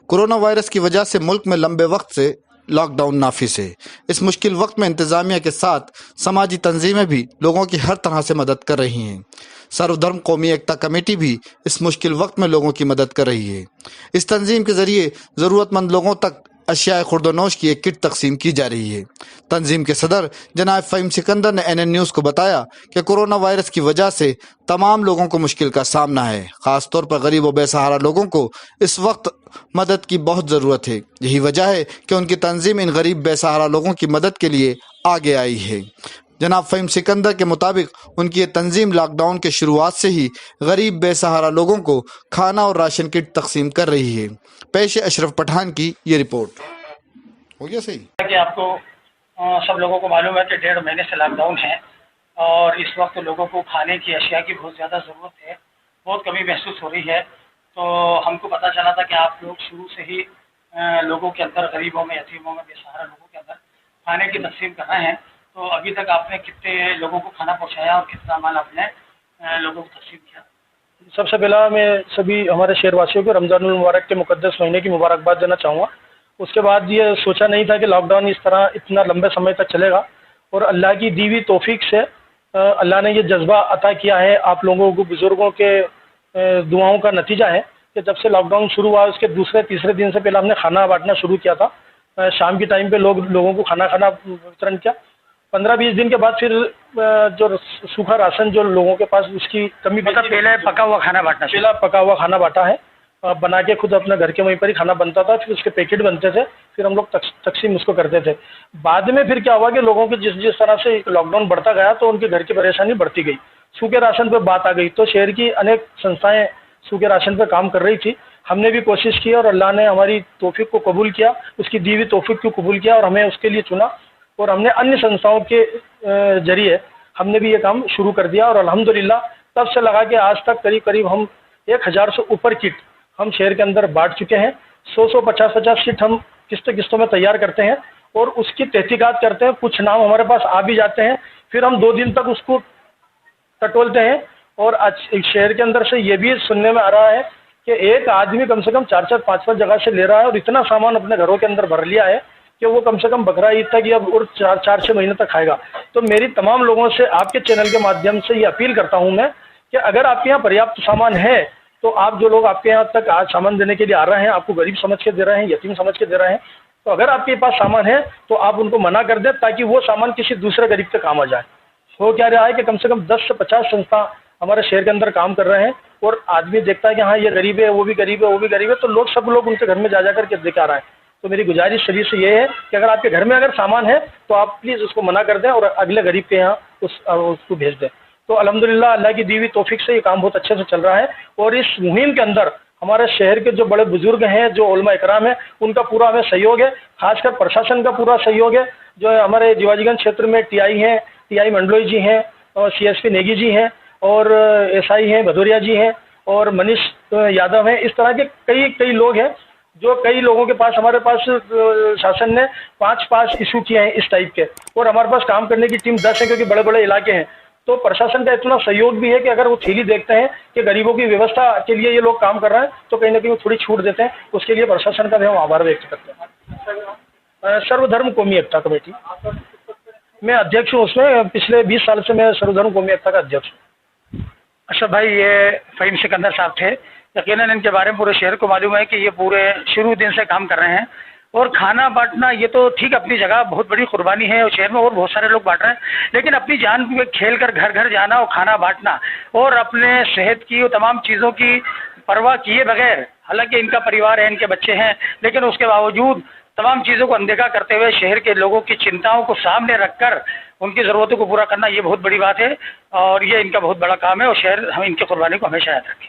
Corona virus की वजह से मुल्क में लंबे वक्त से लॉकडाउन नाफिज है। इस मुश्किल वक्त में इंतजामिया के साथ समाजी तंजीमें भी लोगों की हर तरह से मदद कर रही हैं। सर्वधर्म कौमी एकता कमेटी भी इस मुश्किल वक्त में लोगों की मदद कर रही है। इस तंजीम के जरिए ज़रूरतमंद लोगों तक अशियाए खुर्दोनोश की एक किट तकसीम की जा रही है। तंजीम के सदर जनाब फ़हीम सिकंदर ने NN न्यूज़ को बताया कि कोरोना वायरस की वजह से तमाम लोगों को मुश्किल का सामना है। ख़ासतौर पर गरीब और बेसहारा लोगों को इस वक्त मदद की बहुत ज़रूरत है। यही वजह है कि उनकी तंजीम इन गरीब बेसहारा लोगों की मदद के लिए आगे आई है। जनाब फ़हीम सिकंदर के मुताबिक उनकी ये तंजीम लॉकडाउन के शुरुआत से ही गरीब बेसहारा लोगों को खाना और राशन किट तकसीम कर रही है। पेश अशरफ पठान की ये रिपोर्ट। हो गया सही कि आपको सब लोगों को मालूम है कि 1.5 महीने से लॉकडाउन है और इस वक्त लोगों को खाने की अशिया की बहुत ज़्यादा ज़रूरत है, बहुत कमी महसूस हो रही है। तो हमको पता चला था कि आप लोग शुरू से ही लोगों के अंदर, गरीबों में, यतीमों में, बेसहारा लोगों के अंदर खाने की तकसीम कर रहे हैं। तो अभी तक आपने कितने लोगों को खाना पहुँचाया और कितना माल आपने लोगों को तकसीम किया? सबसे पहला मैं सभी हमारे शहरवासियों को रमज़ानुल मुबारक के मुक़द्दस महीने की मुबारकबाद देना चाहूँगा। उसके बाद ये सोचा नहीं था कि लॉकडाउन इस तरह इतना लंबे समय तक चलेगा और अल्लाह की दी हुई तौफीक से अल्लाह ने ये जज्बा अता किया है आप लोगों को, बुज़ुर्गों के दुआओं का नतीजा है कि जब से लॉकडाउन शुरू हुआ उसके दूसरे तीसरे दिन से पहले हमने खाना बांटना शुरू किया था। शाम के टाइम पे लोगों को खाना वितरण किया। 15-20 दिन के बाद फिर जो सूखा राशन जो लोगों के पास उसकी कमी, मतलब पहले पका हुआ खाना बांटना, पहला पका हुआ खाना बांटा है। बना के खुद अपने घर के वहीं पर ही खाना बनता था, फिर उसके पैकेट बनते थे, फिर हम लोग तकसीम उसको करते थे। बाद में फिर क्या हुआ कि लोगों के जिस तरह से लॉकडाउन बढ़ता गया तो उनके घर की परेशानी बढ़ती गई, सूखे राशन पे बात आ गई। तो शहर की अनेक संस्थाएं सूखे राशन पे काम कर रही थी। हमने भी कोशिश की और अल्लाह ने हमारी तौफीक को कबूल किया, उसकी दी हुई तौफीक को कबूल किया और हमें उसके लिए चुना और हमने अन्य संस्थाओं के जरिए हमने भी ये काम शुरू कर दिया। और अल्हम्दुलिल्लाह तब से लगा के आज तक करीब हम 1000 से ऊपर किट हम शहर के अंदर बांट चुके हैं। 100 50 किट हम किस्तों में तैयार करते हैं और उसकी तहकीकात करते हैं। कुछ नाम हमारे पास आ भी जाते हैं, फिर हम 2 दिन तक उसको टटोलते हैं। और आज शहर के अंदर से ये भी सुनने में आ रहा है कि एक आदमी कम से कम 4-4 5-5 जगह से ले रहा है और इतना सामान अपने घरों के अंदर भर लिया है कि वो कम से कम बकरा ईद तक या और 4-6 महीने तक खाएगा। तो मेरी तमाम लोगों से आपके चैनल के माध्यम से ये अपील करता हूँ मैं कि अगर आपके यहाँ पर्याप्त सामान है तो आप जो लोग आपके यहाँ तक आज सामान देने के लिए आ रहे हैं, आपको गरीब समझ के दे रहे हैं, यतीम समझ के दे रहे हैं, तो अगर आपके पास सामान है तो आप उनको मना कर दें ताकि वो सामान किसी दूसरे गरीब के काम आ जाए। हो क्या रहा है कि कम से कम 10 से 50 संस्था हमारे शहर के अंदर काम कर रहे हैं और आदमी देखता है कि हाँ ये गरीब है, वो भी गरीब है, वो भी गरीब है, तो सब लोग उनके घर में जा कर के दिखा रहे हैं। तो मेरी गुजारिश शरीर से ये है कि अगर आपके घर में अगर सामान है तो आप प्लीज़ उसको मना कर दें और अगले गरीब के यहाँ उसको भेज दें। तो अल्हम्दुलिल्लाह अल्लाह की दी हुई तौफीक से ये काम बहुत अच्छे से चल रहा है। और इस मुहिम के अंदर हमारे शहर के जो बड़े बुजुर्ग हैं, जो उलमा इकराम है, उनका पूरा हमें सहयोग है, खासकर प्रशासन का पूरा सहयोग है। जो है हमारे जीवाजीगंज क्षेत्र में TI हैं, TI मंडलोई जी हैं और CSP नेगी जी हैं और SI हैं, भदौरिया जी हैं और मनीष यादव हैं। इस तरह के कई लोग हैं जो कई लोगों के पास हमारे पास शासन ने 5 इशू किए हैं इस टाइप के, और हमारे पास काम करने की टीम 10 है क्योंकि बड़े बड़े इलाके हैं। तो प्रशासन का इतना सहयोग भी है कि अगर वो थैली देखते हैं कि गरीबों की व्यवस्था के लिए ये लोग काम कर रहे हैं तो कहीं ना कहीं वो थोड़ी छूट देते हैं। उसके लिए प्रशासन का भी हम आभार व्यक्त करते हैं। सर्वधर्म कौमी एकता कमेटी मैं अध्यक्ष हूँ, उसमें पिछले 20 साल से मैं सर्वधर्म कौमी एकता का अध्यक्ष हूँ। अच्छा भाई, ये फ़हीम सिकंदर साहब थे। यकीनन इनके बारे में पूरे शहर को मालूम है कि ये पूरे शुरू दिन से काम कर रहे हैं। और खाना बांटना ये तो ठीक अपनी जगह बहुत बड़ी कुर्बानी है और शहर में और बहुत सारे लोग बांट रहे हैं, लेकिन अपनी जान पे खेल कर घर घर जाना और खाना बांटना और अपने सेहत की और तमाम चीज़ों की परवाह किए बगैर, हालांकि इनका परिवार है, इनके बच्चे हैं, लेकिन उसके बावजूद तमाम चीज़ों को अनदेखा करते हुए शहर के लोगों की चिंताओं को सामने रखकर उनकी ज़रूरतों को पूरा करना, ये बहुत बड़ी बात है और ये इनका बहुत बड़ा काम है और शहर हम इनकी कुर्बानी को हमेशा याद रखें।